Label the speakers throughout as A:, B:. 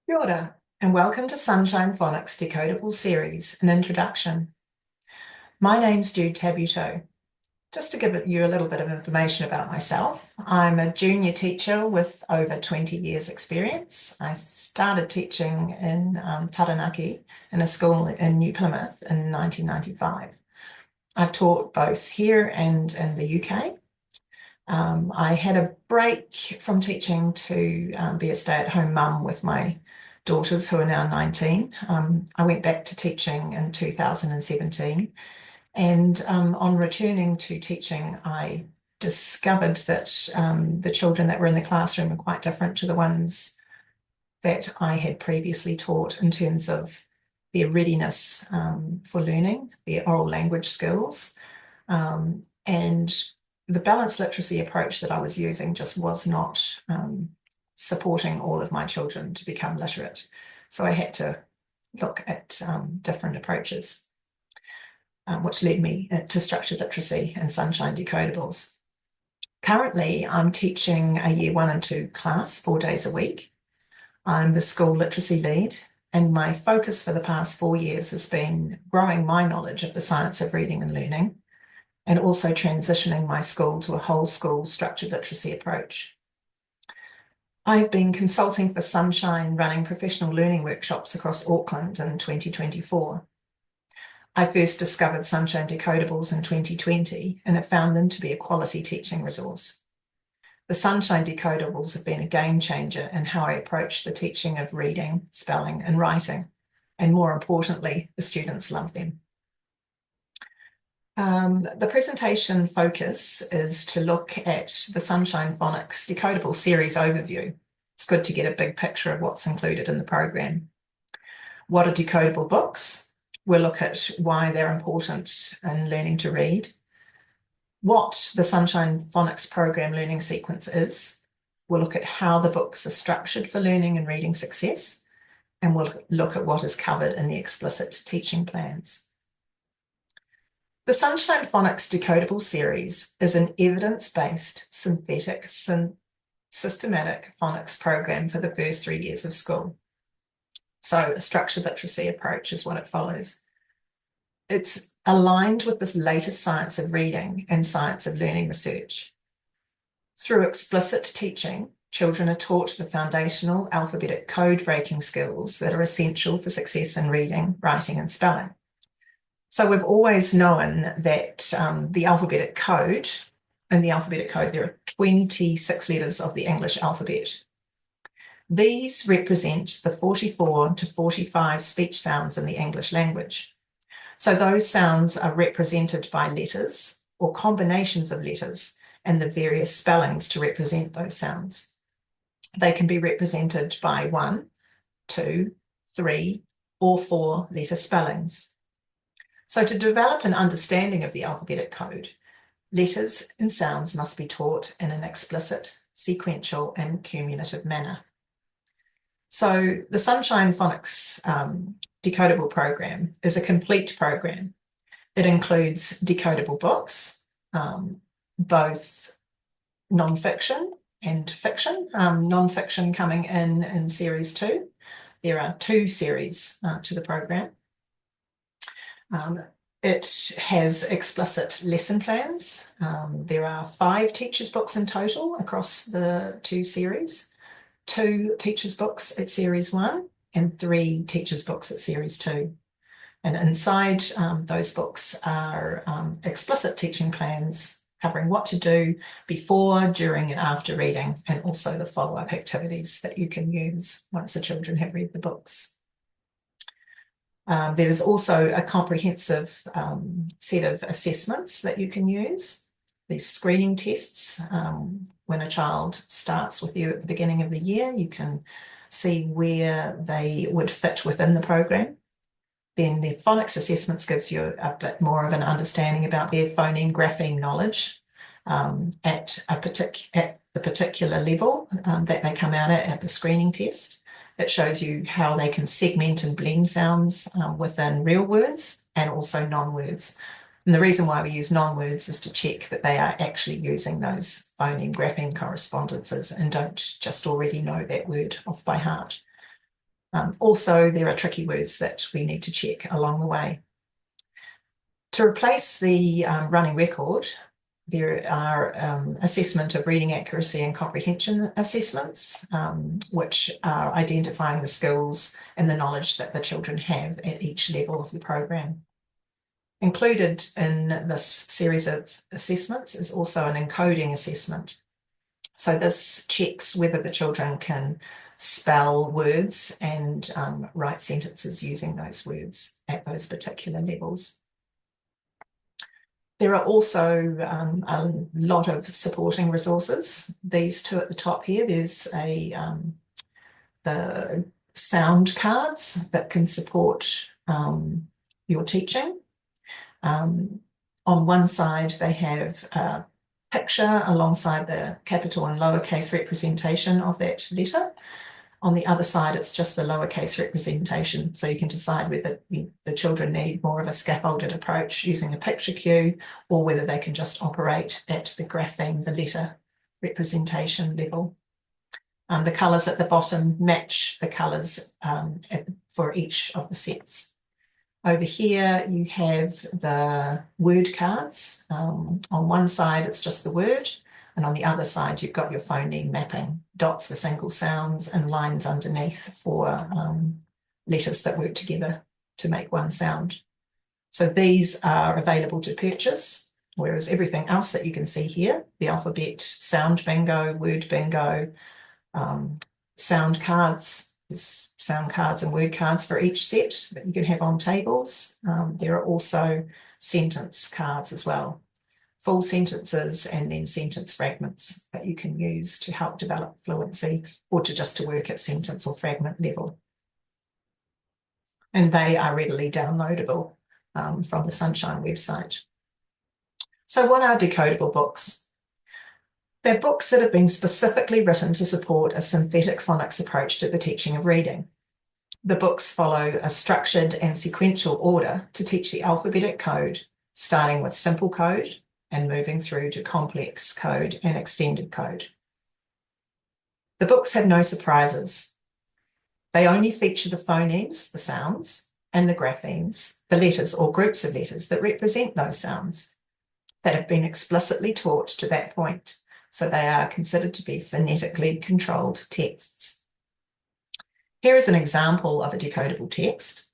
A: Kia ora, and welcome to Sunshine Phonics Decodables Series, an introduction. My name's Jude Tabuteau. Just to give you a little bit of information about myself, I'm a junior teacher with over 20 years experience. I started teaching in Taranaki in a school in New Plymouth in 1995. I've taught both here and in the UK. I had a break from teaching to be a stay-at-home mum with my daughters who are now 19. I went back to teaching in 2017, and on returning to teaching, I discovered that the children that were in the classroom were quite different to the ones that I had previously taught in terms of their readiness for learning, their oral language skills, and the balanced literacy approach that I was using just was not supporting all of my children to become literate. So I had to look at different approaches, which led me to structured literacy and Sunshine Decodables. Currently, I'm teaching a year 1 and 2 class 4 days a week. I'm the school literacy lead, and my focus for the past 4 years has been growing my knowledge of the science of reading and learning, and also transitioning my school to a whole school structured literacy approach. I've been consulting for Sunshine, running professional learning workshops across Auckland in 2024. I first discovered Sunshine Decodables in 2020 and have found them to be a quality teaching resource. The Sunshine Decodables have been a game changer in how I approach the teaching of reading, spelling, and writing, and more importantly, the students love them. The presentation focus is to look at the Sunshine Phonics Decodables Series overview. It's good to get a big picture of what's included in the program. What are decodable books? We'll look at why they're important in learning to read. What the Sunshine Phonics program learning sequence is. We'll look at how the books are structured for learning and reading success. And we'll look at what is covered in the explicit teaching plans. The Sunshine Phonics Decodable Series is an evidence-based, synthetic, systematic phonics program for the first 3 years of school. So a structured literacy approach is what it follows. It's aligned with this latest science of reading and science of learning research. Through explicit teaching, children are taught the foundational alphabetic code breaking skills that are essential for success in reading, writing, and spelling. So we've always known that the alphabetic code, in the alphabetic code, there are 26 letters of the English alphabet. These represent the 44 to 45 speech sounds in the English language. So those sounds are represented by letters or combinations of letters and the various spellings to represent those sounds. They can be represented by 1, 2, 3, or 4 letter spellings. So to develop an understanding of the alphabetic code, letters and sounds must be taught in an explicit, sequential, and cumulative manner. So the Sunshine Phonics Decodable program is a complete program. It includes decodable books, both non-fiction and fiction. Non-fiction coming in series 2. There are 2 series to the program. It has explicit lesson plans. There are 5 teachers' books in total across the 2 series, 2 teachers' books at series 1 and 3 teachers' books at series 2. And inside those books are explicit teaching plans covering what to do before, during, and after reading, and also the follow-up activities that you can use once the children have read the books. There is also a comprehensive set of assessments that you can use. These screening tests, when a child starts with you at the beginning of the year, you can see where they would fit within the program. Then the phonics assessments gives you a bit more of an understanding about their phoneme grapheme knowledge at the particular level that they come out at the screening test. It shows you how they can segment and blend sounds within real words and also non-words. And the reason why we use non-words is to check that they are actually using those phoneme grapheme correspondences and don't just already know that word off by heart. Also, there are tricky words that we need to check along the way. To replace the running record, there are assessment of reading accuracy and comprehension assessments, which are identifying the skills and the knowledge that the children have at each level of the program. Included in this series of assessments is also an encoding assessment. So this checks whether the children can spell words and write sentences using those words at those particular levels. There are also a lot of supporting resources. These two at the top here, there's the sound cards that can support your teaching. On one side, they have a picture alongside the capital and lowercase representation of that letter. On the other side, it's just the lowercase representation. So you can decide whether the children need more of a scaffolded approach using a picture cue, or whether they can just operate at the grapheme, the letter representation level. The colours at the bottom match the colours for each of the sets. Over here, you have the word cards. On one side, it's just the word. And on the other side, you've got your phoneme mapping, dots for single sounds and lines underneath for letters that work together to make one sound. So these are available to purchase, whereas everything else that you can see here, the alphabet, sound bingo, word bingo, sound cards, there's sound cards and word cards for each set that you can have on tables. There are also sentence cards as well. Full sentences and then sentence fragments that you can use to help develop fluency or just to work at sentence or fragment level. And they are readily downloadable from the Sunshine website. So what are decodable books? They're books that have been specifically written to support a synthetic phonics approach to the teaching of reading. The books follow a structured and sequential order to teach the alphabetic code, starting with simple code and moving through to complex code and extended code. The books have no surprises. They only feature the phonemes, the sounds, and the graphemes, the letters or groups of letters that represent those sounds that have been explicitly taught to that point. So they are considered to be phonetically controlled texts. Here is an example of a decodable text.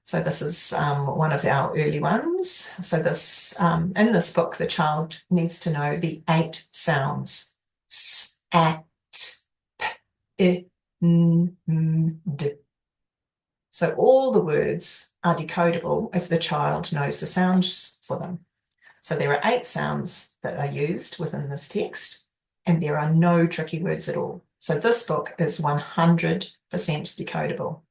A: So this is one of our early ones. So this in this book, the child needs to know the 8 sounds. S, A, T, P, I, N, M, D. So all the words are decodable if the child knows the sounds for them. So there are 8 sounds that are used within this text, and there are no tricky words at all. So this book is 100% decodable.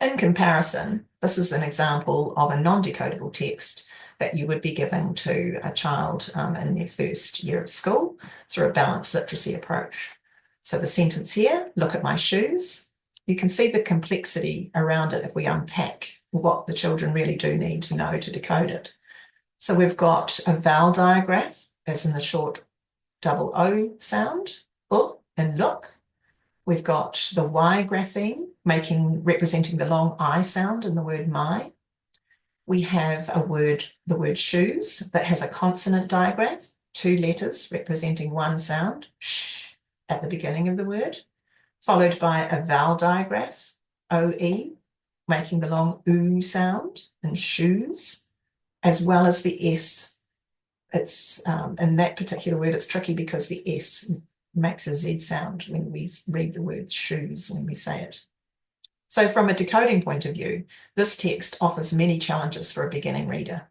A: In comparison, this is an example of a non-decodable text that you would be giving to a child in their first year of school through a balanced literacy approach. So the sentence here, look at my shoes. You can see the complexity around it if we unpack what the children really do need to know to decode it. So we've got a vowel digraph, as in the short double O sound, and look. We've got the Y grapheme, representing the long I sound in the word my. We have the word shoes, that has a consonant digraph, 2 letters representing one sound, sh, at the beginning of the word, followed by a vowel digraph, OE, making the long oo sound in shoes, as well as the S. It's in that particular word, it's tricky because the S makes a Z sound when we read the word shoes when we say it. So from a decoding point of view, this text offers many challenges for a beginning reader.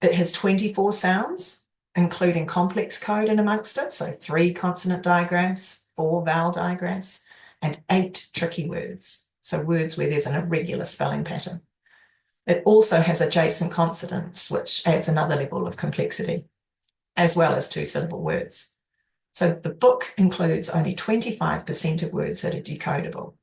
A: It has 24 sounds, including complex code in amongst it, so 3 consonant digraphs, 4 vowel digraphs, and 8 tricky words, so words where there's an irregular spelling pattern. It also has adjacent consonants, which adds another level of complexity, as well as 2-syllable words. So the book includes only 25% of words that are decodable.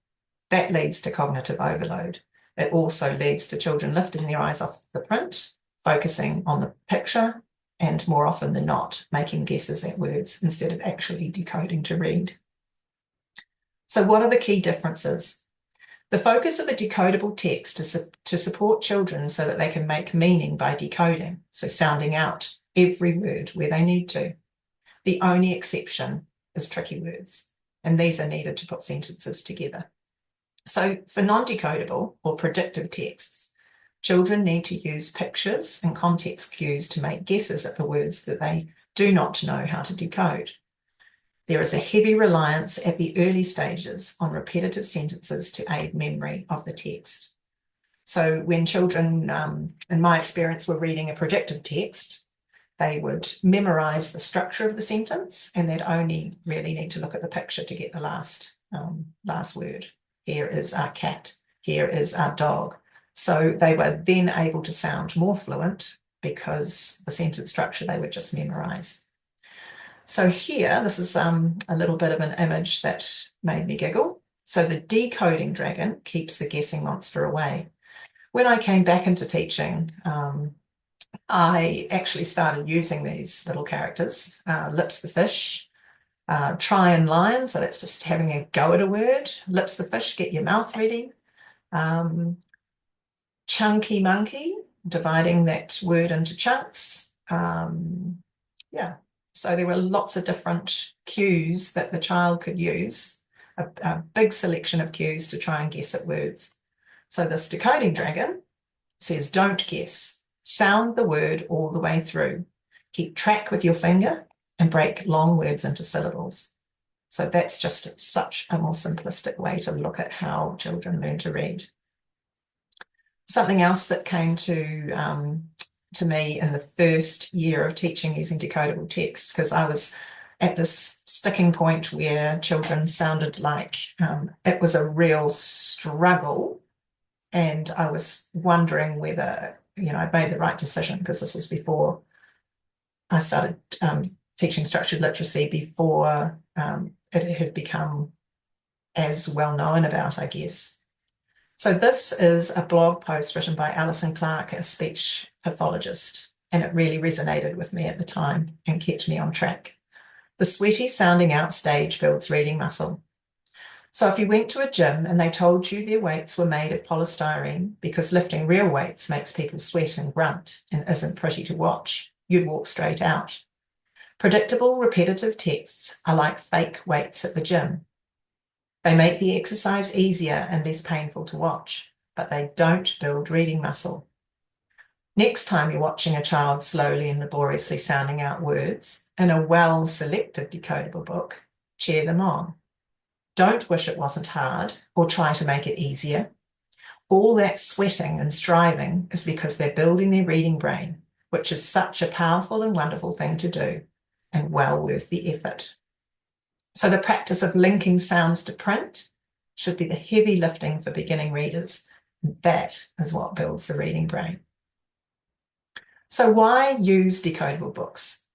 A: That leads to cognitive overload. It also leads to children lifting their eyes off the print, focusing on the picture, and more often than not, making guesses at words instead of actually decoding to read. So what are the key differences? The focus of a decodable text is to support children so that they can make meaning by decoding, so sounding out every word where they need to. The only exception is tricky words, and these are needed to put sentences together. So for non-decodable or predictive texts, children need to use pictures and context cues to make guesses at the words that they do not know how to decode. There is a heavy reliance at the early stages on repetitive sentences to aid memory of the text. So when children, in my experience, were reading a predictive text, they would memorize the structure of the sentence, and they'd only really need to look at the picture to get the last word. Here is our cat. Here is our dog. So they were then able to sound more fluent because the sentence structure they would just memorize. So here, this is a little bit of an image that made me giggle. So the decoding dragon keeps the guessing monster away. When I came back into teaching, I actually started using these little characters, Lips the fish, try and lion, so that's just having a go at a word. Lips the fish, get your mouth ready. Chunky monkey, dividing that word into chunks. Yeah, so there were lots of different cues that the child could use, a big selection of cues to try and guess at words. So this decoding dragon says, don't guess, sound the word all the way through. Keep track with your finger and break long words into syllables. So that's just such a more simplistic way to look at how children learn to read. Something else that came to me in the first year of teaching using decodable text, because I was at this sticking point where children sounded like it was a real struggle, and I was wondering whether, I'd made the right decision, because this was before I started teaching structured literacy, before it had become as well known about, I guess. So this is a blog post written by Alison Clark, a speech pathologist, and it really resonated with me at the time and kept me on track. The sweaty sounding out stage builds reading muscle. So if you went to a gym and they told you their weights were made of polystyrene because lifting real weights makes people sweat and grunt and isn't pretty to watch, you'd walk straight out. Predictable, repetitive texts are like fake weights at the gym. They make the exercise easier and less painful to watch, but they don't build reading muscle. Next time you're watching a child slowly and laboriously sounding out words in a well-selected decodable book, cheer them on. Don't wish it wasn't hard or try to make it easier. All that sweating and striving is because they're building their reading brain, which is such a powerful and wonderful thing to do and well worth the effort. So the practice of linking sounds to print should be the heavy lifting for beginning readers. That is what builds the reading brain. So why use decodable books?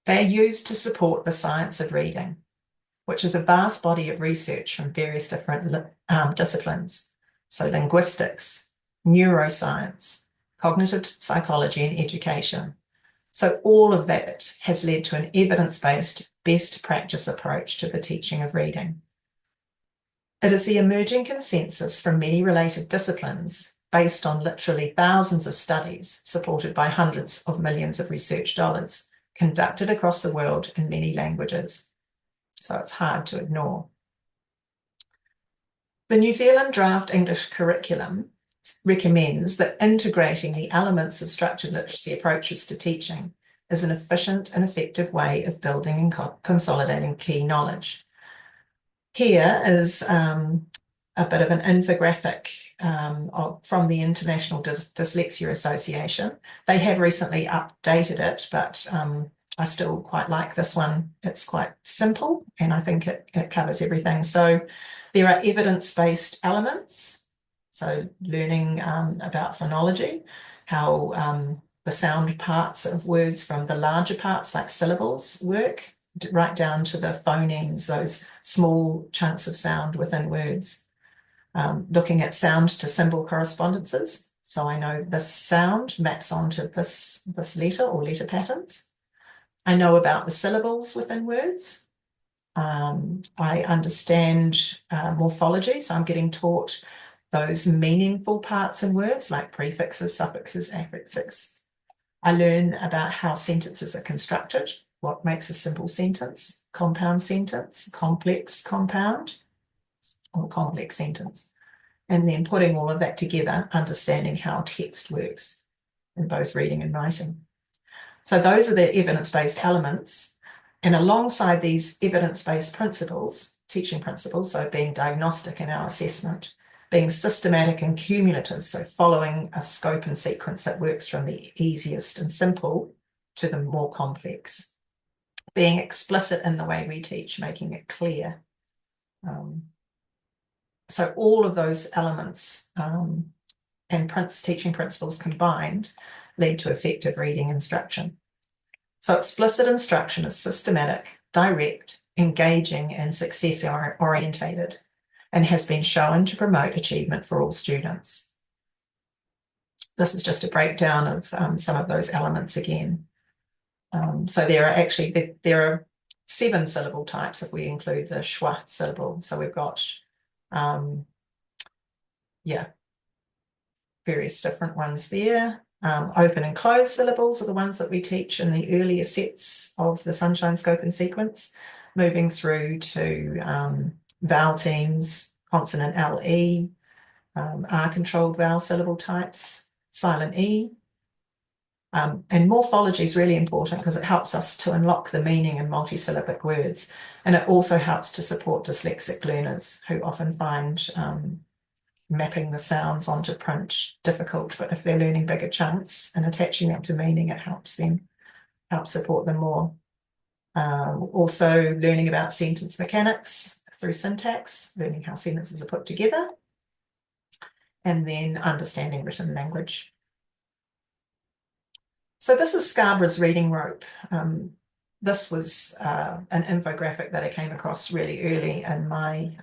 A: They're used to support the science of reading, which is a vast body of research from various different disciplines. So linguistics, neuroscience, cognitive psychology, and education. So all of that has led to an evidence-based best practice approach to the teaching of reading. It is the emerging consensus from many related disciplines based on literally thousands of studies supported by hundreds of millions of research dollars conducted across the world in many languages. So it's hard to ignore. The New Zealand Draft English Curriculum recommends that integrating the elements of structured literacy approaches to teaching is an efficient and effective way of building and consolidating key knowledge. Here is a bit of an infographic from the International Dyslexia Association. They have recently updated it, but I still quite like this one. It's quite simple, and I think it covers everything. So there are evidence-based elements, so learning about phonology, how the sound parts of words from the larger parts like syllables work, right down to the phonemes, those small chunks of sound within words. Looking at sound to symbol correspondences. So I know this sound maps onto this letter or letter patterns. I know about the syllables within words. I understand morphology, so I'm getting taught those meaningful parts in words like prefixes, suffixes, affixes. I learn about how sentences are constructed, what makes a simple sentence, compound sentence, complex compound, or complex sentence. And then putting all of that together, understanding how text works in both reading and writing. So those are the evidence-based elements. And alongside these evidence-based principles, teaching principles, so being diagnostic in our assessment, being systematic and cumulative, so following a scope and sequence that works from the easiest and simple to the more complex. Being explicit in the way we teach, making it clear. So all of those elements and teaching principles combined lead to effective reading instruction. So explicit instruction is systematic, direct, engaging, and success-orientated, and has been shown to promote achievement for all students. This is just a breakdown of some of those elements again. So there are 7 syllable types if we include the schwa syllable. So we've got various different ones there. Open and closed syllables are the ones that we teach in the earlier sets of the Sunshine Scope and Sequence, moving through to vowel teams, consonant LE, R-controlled vowel syllable types, silent E. And morphology is really important because it helps us to unlock the meaning in multisyllabic words. And it also helps to support dyslexic learners who often find mapping the sounds onto print difficult, but if they're learning bigger chunks and attaching that to meaning, it help support them more. Also learning about sentence mechanics through syntax, learning how sentences are put together, and then understanding written language. So this is Scarborough's reading rope. This was an infographic that I came across really early in my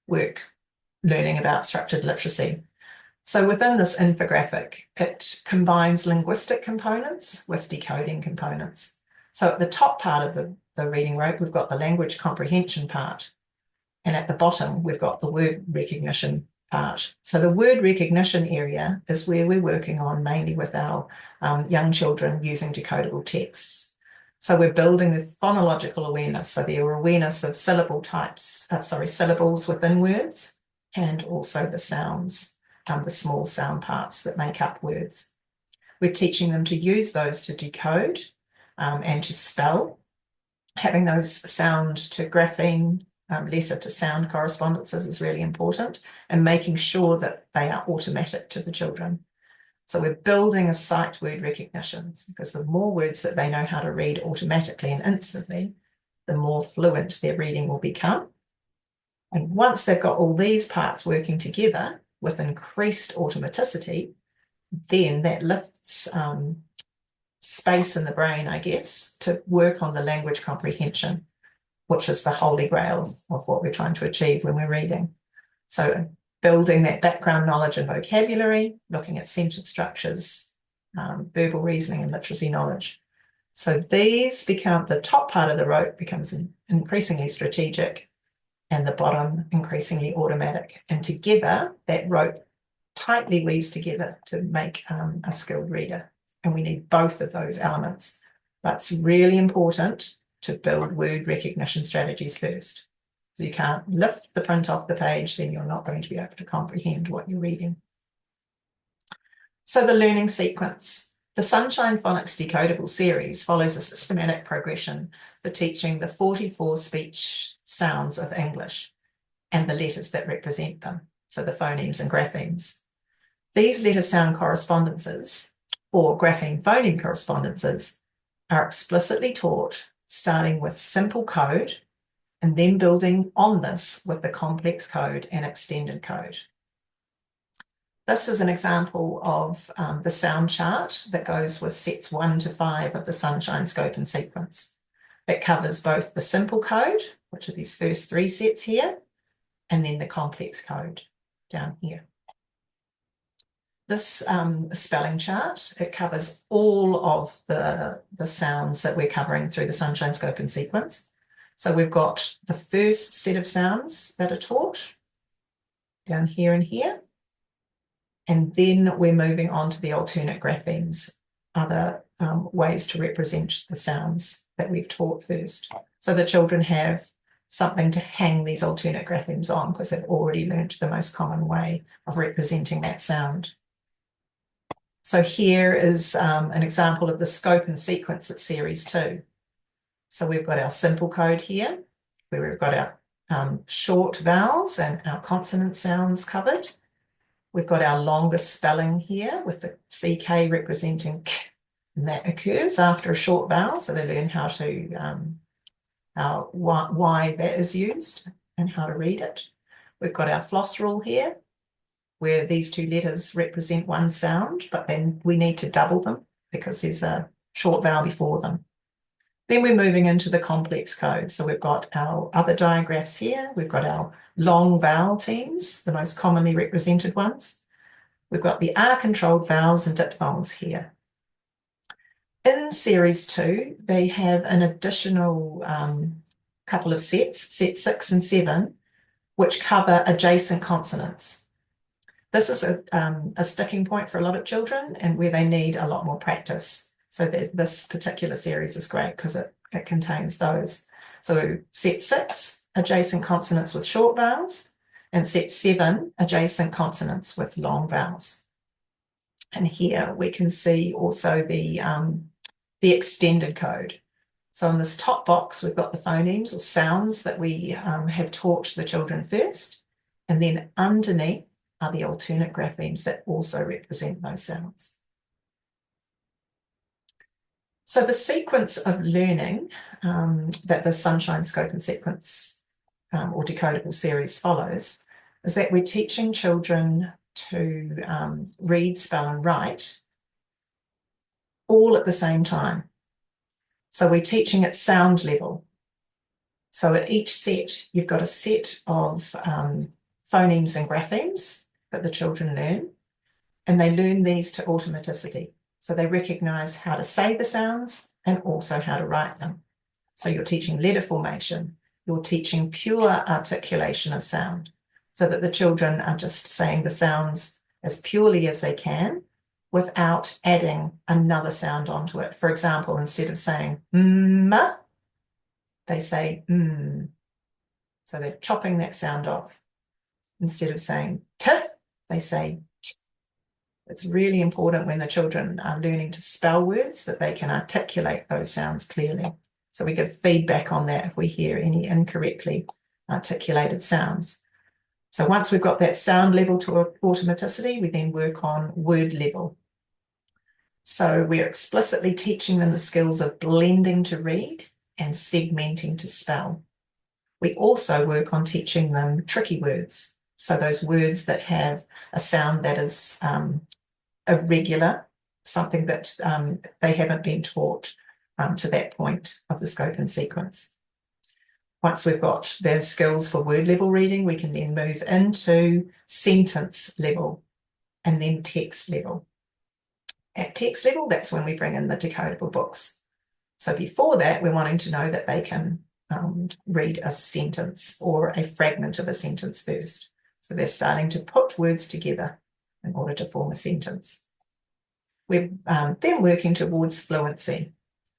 A: work learning about structured literacy. So within this infographic, it combines linguistic components with decoding components. So at the top part of the reading rope, we've got the language comprehension part. And at the bottom, we've got the word recognition part. So the word recognition area is where we're working on mainly with our young children using decodable texts. So we're building the phonological awareness, so the awareness of syllables within words, and also the sounds, the small sound parts that make up words. We're teaching them to use those to decode and to spell, having those sound to grapheme, letter to sound correspondences is really important, and making sure that they are automatic to the children. So we're building a sight word recognition, because the more words that they know how to read automatically and instantly, the more fluent their reading will become. And once they've got all these parts working together with increased automaticity, then that lifts space in the brain, I guess, to work on the language comprehension, which is the holy grail of what we're trying to achieve when we're reading. So building that background knowledge and vocabulary, looking at sentence structures, verbal reasoning and literacy knowledge. So these become, the top part of the rope becomes increasingly strategic, and the bottom increasingly automatic. And together, that rope tightly weaves together to make a skilled reader. And we need both of those elements. That's really important to build word recognition strategies first. So you can't lift the print off the page, then you're not going to be able to comprehend what you're reading. So the learning sequence. The Sunshine Phonics Decodables Series follows a systematic progression for teaching the 44 speech sounds of English and the letters that represent them, so the phonemes and graphemes. These letter sound correspondences, or grapheme phoneme correspondences, are explicitly taught, starting with simple code and then building on this with the complex code and extended code. This is an example of the sound chart that goes with sets 1 to 5 of the Sunshine Scope and Sequence. It covers both the simple code, which are these first 3 sets here, and then the complex code down here. This spelling chart, it covers all of the sounds that we're covering through the Sunshine Scope and Sequence. So we've got the first set of sounds that are taught down here and here. And then we're moving on to the alternate graphemes, other ways to represent the sounds that we've taught first. So the children have something to hang these alternate graphemes on because they've already learnt the most common way of representing that sound. So here is an example of the scope and sequence at Series 2. So we've got our simple code here, where we've got our short vowels and our consonant sounds covered. We've got our longest spelling here with the CK representing K, and that occurs after a short vowel, so they learn how to why that is used and how to read it. We've got our floss rule here, where these two letters represent one sound, but then we need to double them because there's a short vowel before them. Then we're moving into the complex code. So we've got our other diagraphs here. We've got our long vowel teams, the most commonly represented ones. We've got the R-controlled vowels and diphthongs here. In Series 2, they have an additional couple of sets, set 6 and 7, which cover adjacent consonants. This is a sticking point for a lot of children and where they need a lot more practice. So this particular series is great because it contains those. So set 6, adjacent consonants with short vowels, and set 7, adjacent consonants with long vowels. And here we can see also the extended code. So in this top box, we've got the phonemes or sounds that we have taught the children first, and then underneath are the alternate graphemes that also represent those sounds. So the sequence of learning that the Sunshine Scope and Sequence or Decodable series follows is that we're teaching children to read, spell and write all at the same time. So we're teaching at sound level. So at each set, you've got a set of phonemes and graphemes that the children learn, and they learn these to automaticity. So they recognise how to say the sounds and also how to write them. So you're teaching letter formation, you're teaching pure articulation of sound, so that the children are just saying the sounds as purely as they can without adding another sound onto it. For example, instead of saying ma, they say mm. So they're chopping that sound off. Instead of saying t, they say t. It's really important when the children are learning to spell words that they can articulate those sounds clearly. So we give feedback on that if we hear any incorrectly articulated sounds. So once we've got that sound level to automaticity, we then work on word level. So we're explicitly teaching them the skills of blending to read and segmenting to spell. We also work on teaching them tricky words. So those words that have a sound that is irregular, something that they haven't been taught to that point of the scope and sequence. Once we've got those skills for word level reading, we can then move into sentence level and then text level. At text level, that's when we bring in the decodable books. So before that, we're wanting to know that they can read a sentence or a fragment of a sentence first. So they're starting to put words together in order to form a sentence. We're then working towards fluency.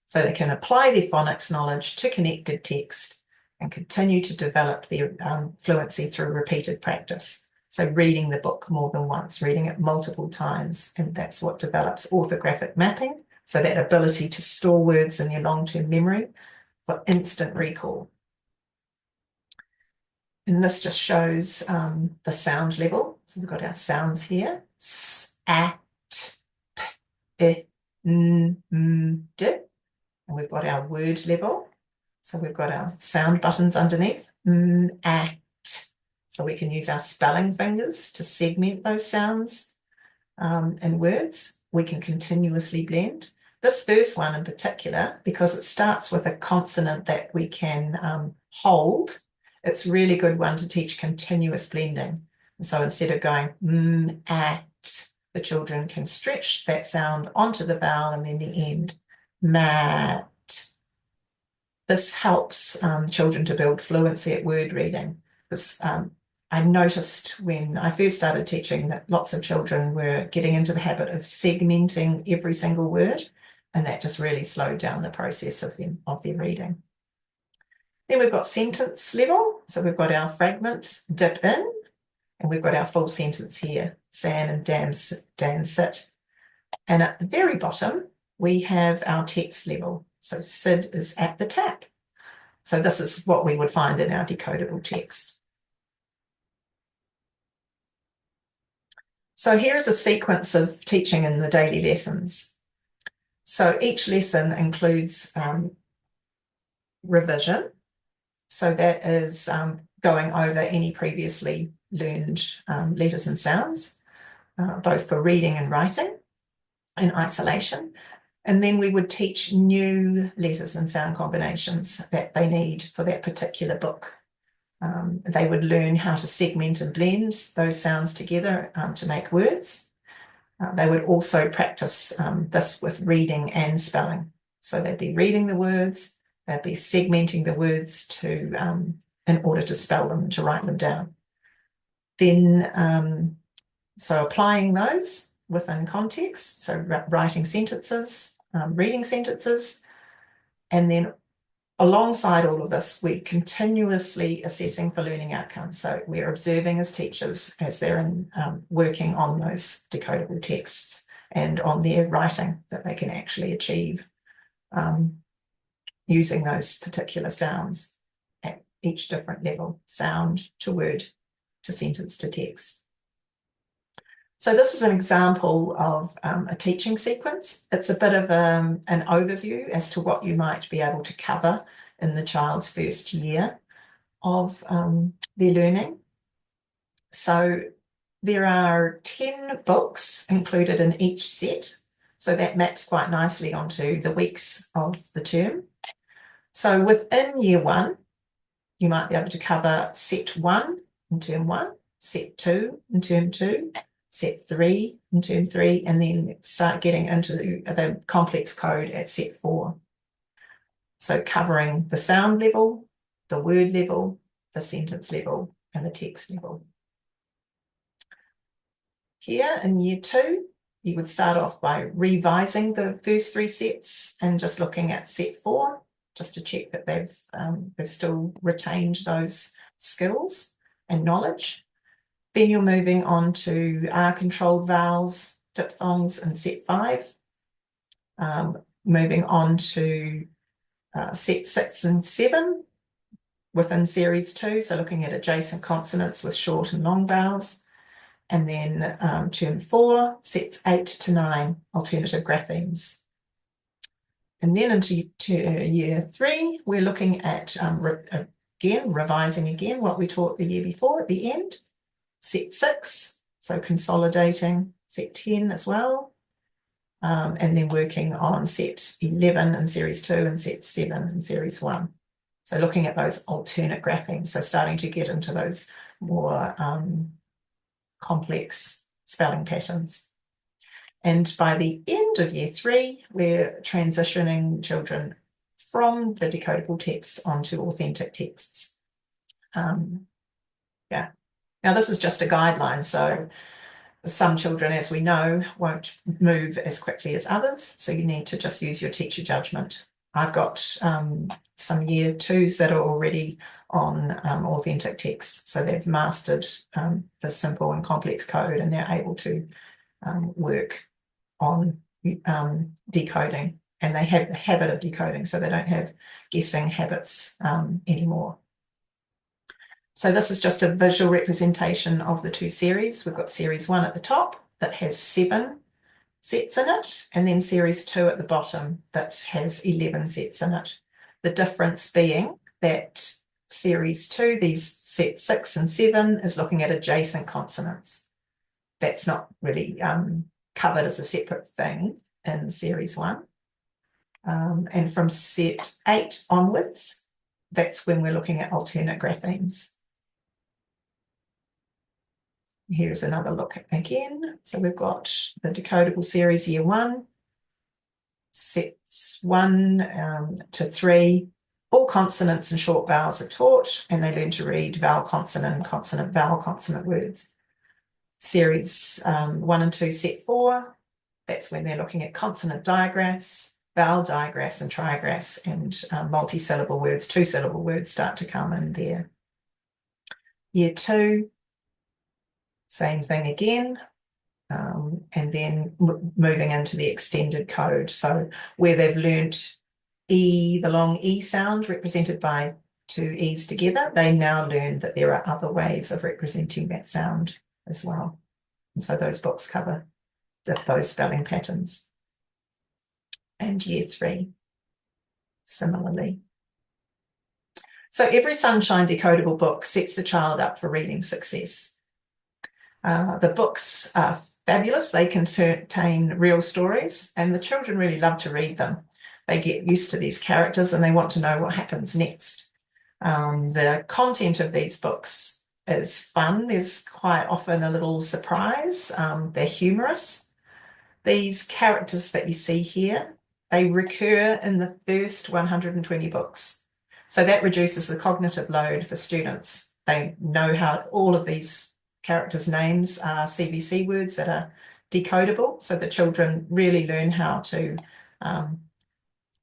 A: So they can apply their phonics knowledge to connected text and continue to develop their fluency through repeated practice. So reading the book more than once, reading it multiple times, and that's what develops orthographic mapping, so that ability to store words in your long-term memory for instant recall. And this just shows the sound level. So we've got our sounds here, s, a, t, p, I, n, m, d. And we've got our word level. So we've got our sound buttons underneath, m, a, t. So we can use our spelling fingers to segment those sounds in words. We can continuously blend. This first one in particular, because it starts with a consonant that we can hold, it's a really good one to teach continuous blending. And so instead of going m, a, t, the children can stretch that sound onto the vowel and then the end, mat. This helps children to build fluency at word reading. I noticed when I first started teaching that lots of children were getting into the habit of segmenting every single word, and that just really slowed down the process of their reading. Then we've got sentence level. So we've got our fragment, dip in, and we've got our full sentence here, San and Dan sit. And at the very bottom, we have our text level. So Sid is at the tap. So this is what we would find in our decodable text. So here is a sequence of teaching in the daily lessons. So each lesson includes revision. So that is going over any previously learned letters and sounds, both for reading and writing in isolation. And then we would teach new letters and sound combinations that they need for that particular book. They would learn how to segment and blend those sounds together to make words. They would also practice this with reading and spelling. So they'd be reading the words, they'd be segmenting the words in order to spell them, to write them down. Then, so applying those within context, so writing sentences, reading sentences, and then alongside all of this, we're continuously assessing for learning outcomes. So we're observing as teachers as they're working on those decodable texts and on their writing that they can actually achieve using those particular sounds at each different level, sound to word to sentence to text. So this is an example of a teaching sequence. It's a bit of an overview as to what you might be able to cover in the child's first year of their learning. So there are 10 books included in each set. So that maps quite nicely onto the weeks of the term. So within year one, you might be able to cover set 1 in term 1, set 2 in term 2, set 3 in term 3, and then start getting into the complex code at set 4. So covering the sound level, the word level, the sentence level, and the text level. Here in year 2, you would start off by revising the first 3 sets and just looking at set 4, just to check that they've still retained those skills and knowledge. Then you're moving on to R-controlled vowels, diphthongs in set 5. Moving on to set 6 and 7 within series 2, so looking at adjacent consonants with short and long vowels. And then term 4, sets 8 to 9, alternative graphemes. And then into year 3, we're looking at, revising again what we taught the year before at the end. Set 6, so consolidating set 10 as well, and then working on set 11 in series 2 and set 7 in series 1. So looking at those alternate graphemes, so starting to get into those more complex spelling patterns. And by the end of year 3, we're transitioning children from the decodable texts onto authentic texts. Yeah. Now, this is just a guideline, so some children, as we know, won't move as quickly as others, so you need to just use your teacher judgment. I've got some year 2s that are already on authentic texts, so they've mastered the simple and complex code, and they're able to work on decoding, and they have the habit of decoding, so they don't have guessing habits anymore. So this is just a visual representation of the 2 series. We've got series 1 at the top that has 7 sets in it, and then series 2 at the bottom that has 11 sets in it. The difference being that series 2, these sets 6 and 7, is looking at adjacent consonants. That's not really covered as a separate thing in series 1. And from set 8 onwards, that's when we're looking at alternate graphemes. Here's another look again. So we've got the decodable series year 1, sets 1 to 3, All consonants and short vowels are taught, and they learn to read vowel, consonant, consonant, vowel, consonant words. Series 1 and 2, set 4, that's when they're looking at consonant digraphs, vowel digraphs and trigraphs, and multi-syllable words, two-syllable words start to come in there. Year 2, same thing again, and then moving into the extended code. So where they've learnt E, the long E sound represented by two E's together, they now learn that there are other ways of representing that sound as well. And so those books cover those spelling patterns. And year 3, similarly. So every Sunshine decodable book sets the child up for reading success. The books are fabulous. They contain real stories, and the children really love to read them. They get used to these characters and they want to know what happens next. The content of these books is fun. There's quite often a little surprise. They're humorous. These characters that you see here, they recur in the first 120 books. So that reduces the cognitive load for students. They know how all of these characters' names are CVC words that are decodable, so the children really learn how to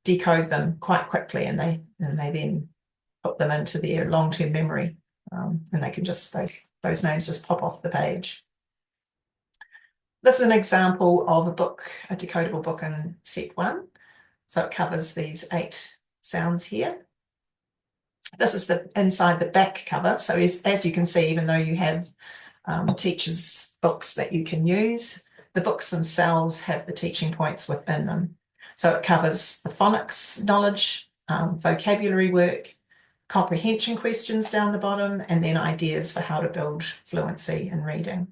A: decode them quite quickly, and they then put them into their long-term memory, and they can just, those names just pop off the page. This is an example of a book, a decodable book in set 1. So it covers these 8 sounds here. This is the inside the back cover. So as you can see, even though you have teachers' books that you can use, the books themselves have the teaching points within them. So it covers the phonics knowledge, vocabulary work, comprehension questions down the bottom, and then ideas for how to build fluency in reading.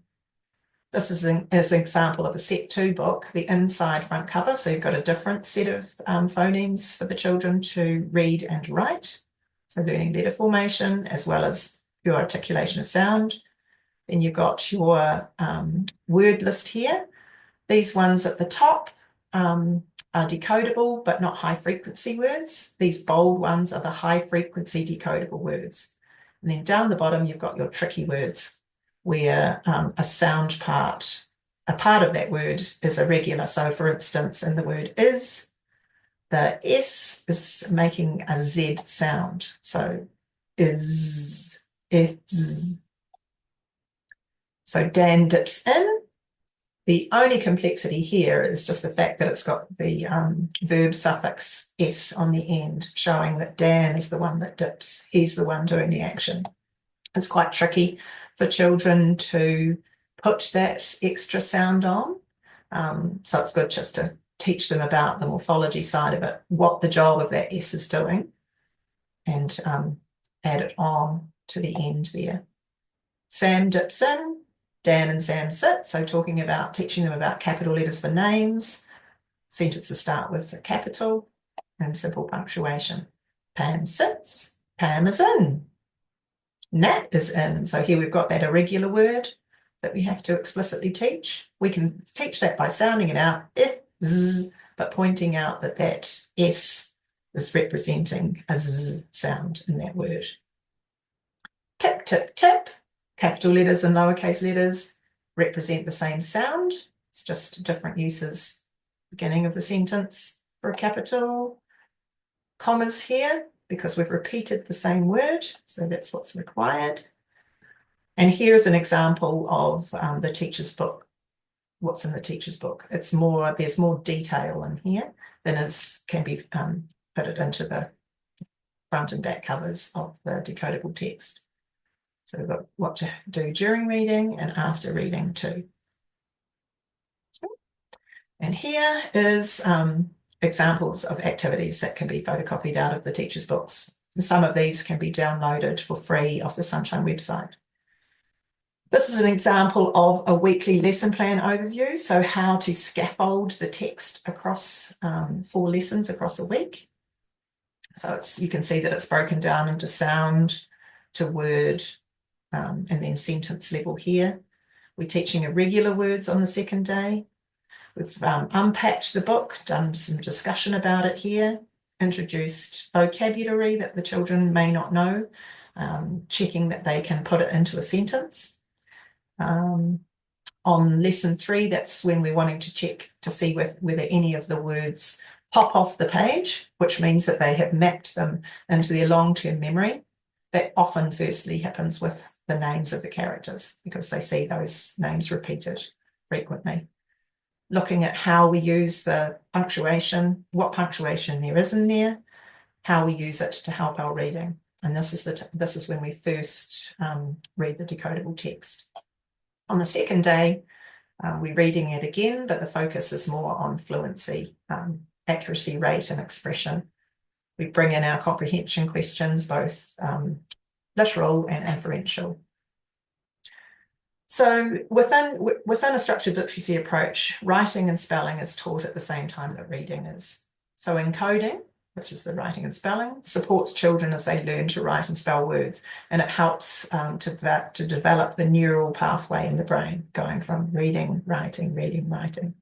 A: This is an example of a set 2 book, the inside front cover. So you've got a different set of phonemes for the children to read and write. So learning letter formation as well as your articulation of sound. Then you've got your word list here. These ones at the top are decodable but not high frequency words. These bold ones are the high frequency decodable words. And then down the bottom you've got your tricky words, where a sound part, a part of that word is irregular. So for instance, in the word is, the S is making a Z sound. So is. So Dan dips in. The only complexity here is just the fact that it's got the verb suffix S on the end, showing that Dan is the one that dips. He's the one doing the action. It's quite tricky for children to put that extra sound on. So it's good just to teach them about the morphology side of it, what the job of that S is doing, and add it on to the end there. Sam dips in, Dan and Sam sit. So talking about, teaching them about capital letters for names. Sentences start with a capital and simple punctuation. Pam sits, Pam is in. Nat is in. So here we've got that irregular word that we have to explicitly teach. We can teach that by sounding it out, z, but pointing out that that S is representing a Z sound in that word. Tip, tip, tip. Capital letters and lowercase letters represent the same sound. It's just different uses. Beginning of the sentence for a capital. Commas here, because we've repeated the same word, so that's what's required. And here's an example of the teacher's book. What's in the teacher's book? It's more, there's more detail in here than can be fitted into the front and back covers of the decodable text. So we've got what to do during reading and after reading too. And here is examples of activities that can be photocopied out of the teacher's books. Some of these can be downloaded for free off the Sunshine website. This is an example of a weekly lesson plan overview, so how to scaffold the text across 4 lessons across a week. So you can see that it's broken down into sound, to word, and then sentence level here. We're teaching irregular words on the second day. We've unpacked the book, done some discussion about it here, introduced vocabulary that the children may not know, checking that they can put it into a sentence. On lesson 3, that's when we're wanting to check to see whether any of the words pop off the page, which means that they have mapped them into their long-term memory. That often firstly happens with the names of the characters because they see those names repeated frequently. Looking at how we use the punctuation, what punctuation there is in there, how we use it to help our reading. And this is when we first read the decodable text. On the second day, we're reading it again, but the focus is more on fluency, accuracy, rate, and expression. We bring in our comprehension questions, both literal and inferential. So within a structured literacy approach, writing and spelling is taught at the same time that reading is. So encoding, which is the writing and spelling, supports children as they learn to write and spell words, and it helps to develop the neural pathway in the brain, going from reading, writing, reading, writing.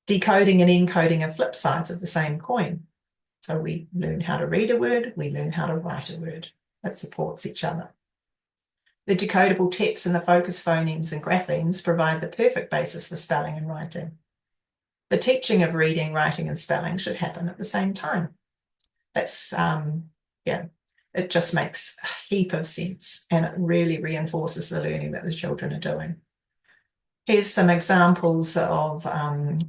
A: Decoding and encoding are flip sides of the same coin. So we learn how to read a word, we learn how to write a word. That supports each other. The decodable text and the focus phonemes and graphemes provide the perfect basis for spelling and writing. The teaching of reading, writing, and spelling should happen at the same time. That's, it just makes a heap of sense, and it really reinforces the learning that the children are doing. Here's some examples of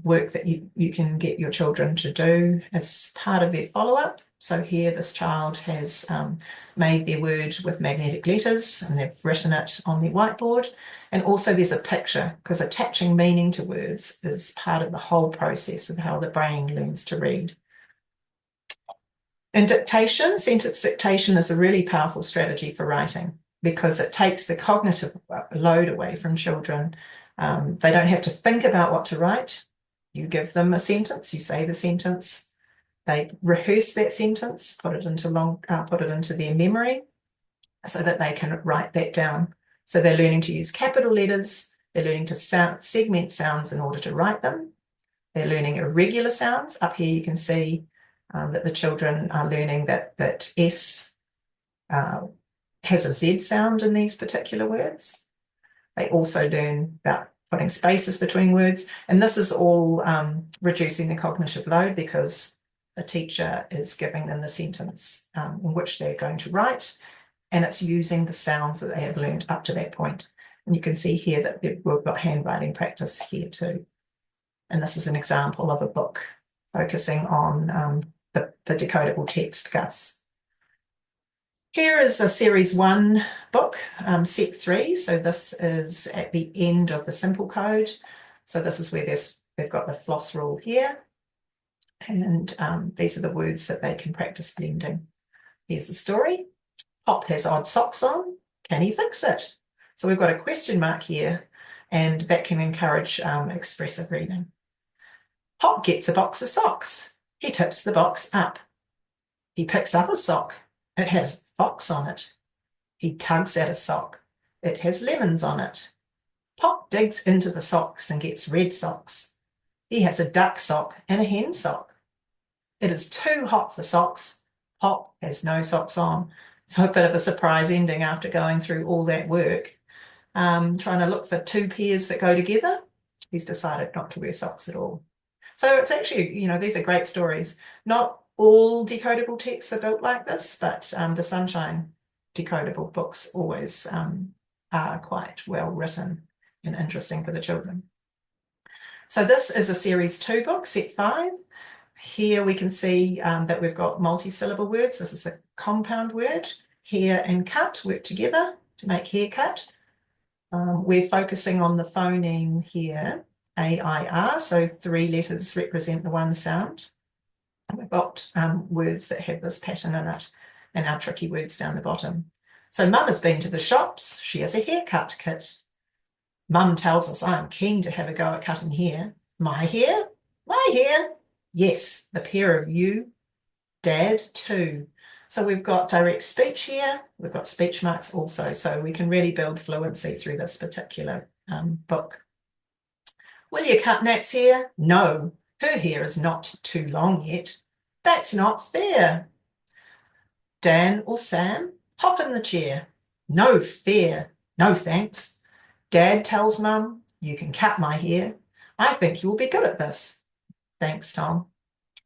A: work that you can get your children to do as part of their follow-up. So here this child has made their word with magnetic letters and they've written it on their whiteboard. And also there's a picture, because attaching meaning to words is part of the whole process of how the brain learns to read. In dictation, sentence dictation is a really powerful strategy for writing because it takes the cognitive load away from children. They don't have to think about what to write. You give them a sentence, you say the sentence, they rehearse that sentence, put it into their memory so that they can write that down. So they're learning to use capital letters, they're learning to segment sounds in order to write them. They're learning irregular sounds. Up here you can see that the children are learning that S has a Z sound in these particular words. They also learn about putting spaces between words, and this is all reducing the cognitive load because the teacher is giving them the sentence in which they're going to write, and it's using the sounds that they have learned up to that point. And you can see here that we've got handwriting practice here too. And this is an example of a book focusing on the decodable text, Gus. Here is a series 1 book, set 3. So this is at the end of the simple code. So this is where they've got the floss rule here. And these are the words that they can practice blending. Here's the story. Pop has odd socks on. Can he fix it? So we've got a question mark here, and that can encourage expressive reading. Pop gets a box of socks. He tips the box up. He picks up a sock. It has a fox on it. He tugs at a sock. It has lemons on it. Pop digs into the socks and gets red socks. He has a duck sock and a hen sock. It is too hot for socks. Pop has no socks on. So a bit of a surprise ending after going through all that work. Trying to look for 2 pairs that go together. He's decided not to wear socks at all. So it's actually, these are great stories. Not all decodable texts are built like this, but the Sunshine decodable books always are quite well written and interesting for the children. So this is a series 2 book, set 5. Here we can see that we've got multi-syllable words. This is a compound word. Hair and cut work together to make haircut. We're focusing on the phoneme here, A-I-R, so 3 letters represent the one sound. We've got words that have this pattern in it and our tricky words down the bottom. So Mum has been to the shops. She has a haircut kit. Mum tells us I'm keen to have a go at cutting hair. My hair? My hair? Yes, the pair of you. Dad too. So we've got direct speech here. We've got speech marks also. So we can really build fluency through this particular book. Will you cut Nat's hair? No, her hair is not too long yet. That's not fair. Dan or Sam, hop in the chair. No fear. No thanks. Dad tells Mum, you can cut my hair. I think you will be good at this. Thanks, Tom.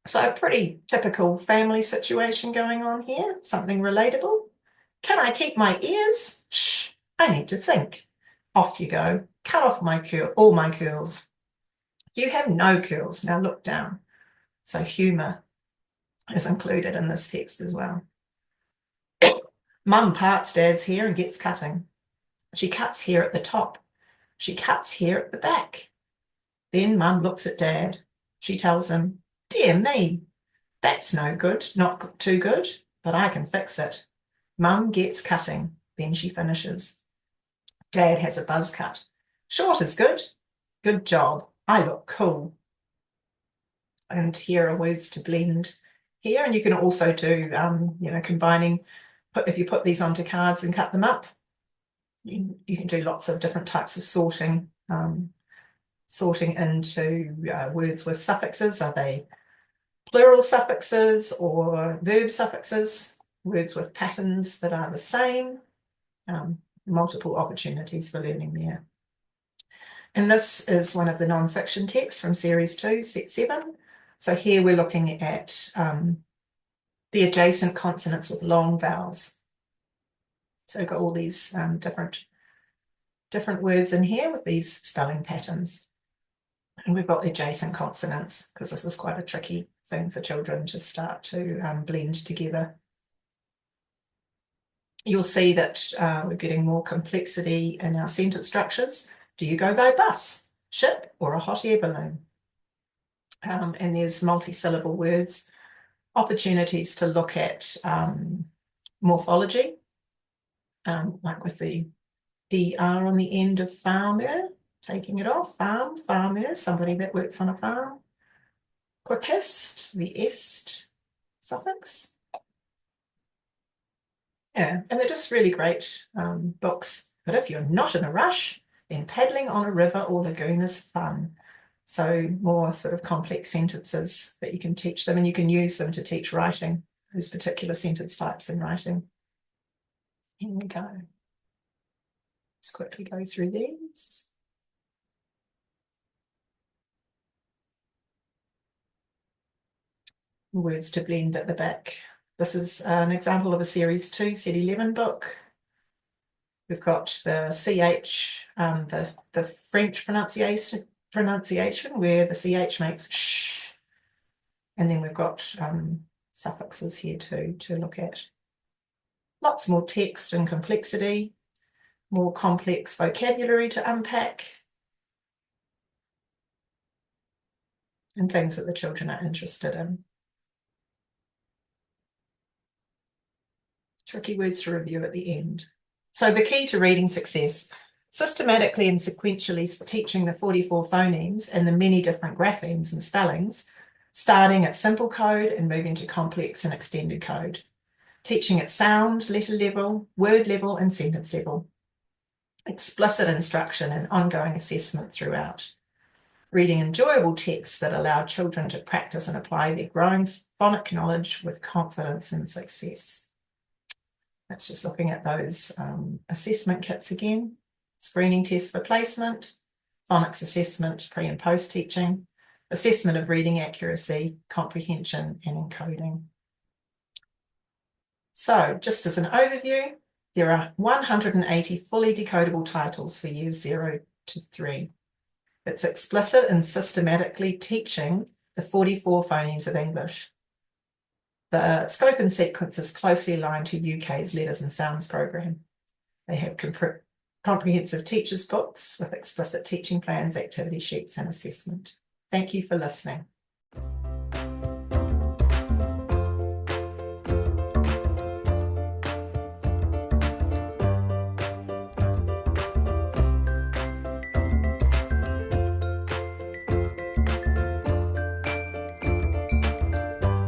A: So a pretty typical family situation going on here, something relatable. Can I keep my ears? Shh, I need to think. Off you go. Cut off all my curls. You have no curls. Now look down. So humour is included in this text as well. Mum parts Dad's hair and gets cutting. She cuts hair at the top. She cuts hair at the back. Then Mum looks at Dad. She tells him, dear me, that's no good, not too good, but I can fix it. Mum gets cutting. Then she finishes. Dad has a buzz cut. Short is good. Good job. I look cool. And here are words to blend here. And you can also do, combining, if you put these onto cards and cut them up, you can do lots of different types of sorting into words with suffixes. Are they plural suffixes or verb suffixes? Words with patterns that are the same. Multiple opportunities for learning there. And this is one of the non-fiction texts from Series 2, Set 7. So here we're looking at the adjacent consonants with long vowels. So we've got all these different words in here with these spelling patterns. And we've got adjacent consonants, because this is quite a tricky thing for children to start to blend together. You'll see that we're getting more complexity in our sentence structures. Do you go by bus, ship, or a hot air balloon? And there's multi-syllable words, opportunities to look at morphology, like with the ER on the end of farmer, taking it off, farmer, somebody that works on a farm. Quickest, the est suffix. Yeah, and they're just really great books. But if you're not in a rush, then paddling on a river or lagoon is fun. So more sort of complex sentences that you can teach them, and you can use them to teach writing, those particular sentence types in writing. Here we go. Let's quickly go through these. Words to blend at the back. This is an example of a Series 2, Set 11 book. We've got the CH, the French pronunciation where the CH makes sh. And then we've got suffixes here too to look at. Lots more text and complexity, more complex vocabulary to unpack, and things that the children are interested in. Tricky words to review at the end. So the key to reading success: systematically and sequentially teaching the 44 phonemes and the many different graphemes and spellings, starting at simple code and moving to complex and extended code. Teaching at sound, letter level, word level, and sentence level. Explicit instruction and ongoing assessment throughout. Reading enjoyable texts that allow children to practice and apply their growing phonic knowledge with confidence and success. That's just looking at those assessment kits again. Screening tests for placement, phonics assessment, pre and post teaching, assessment of reading accuracy, comprehension, and encoding. So just as an overview, there are 180 fully decodable titles for years 0 to 3. It's explicit and systematically teaching the 44 phonemes of English. The scope and sequence is closely aligned to UK's Letters and Sounds program. They have comprehensive teachers' books with explicit teaching plans, activity sheets, and assessment. Thank you for listening.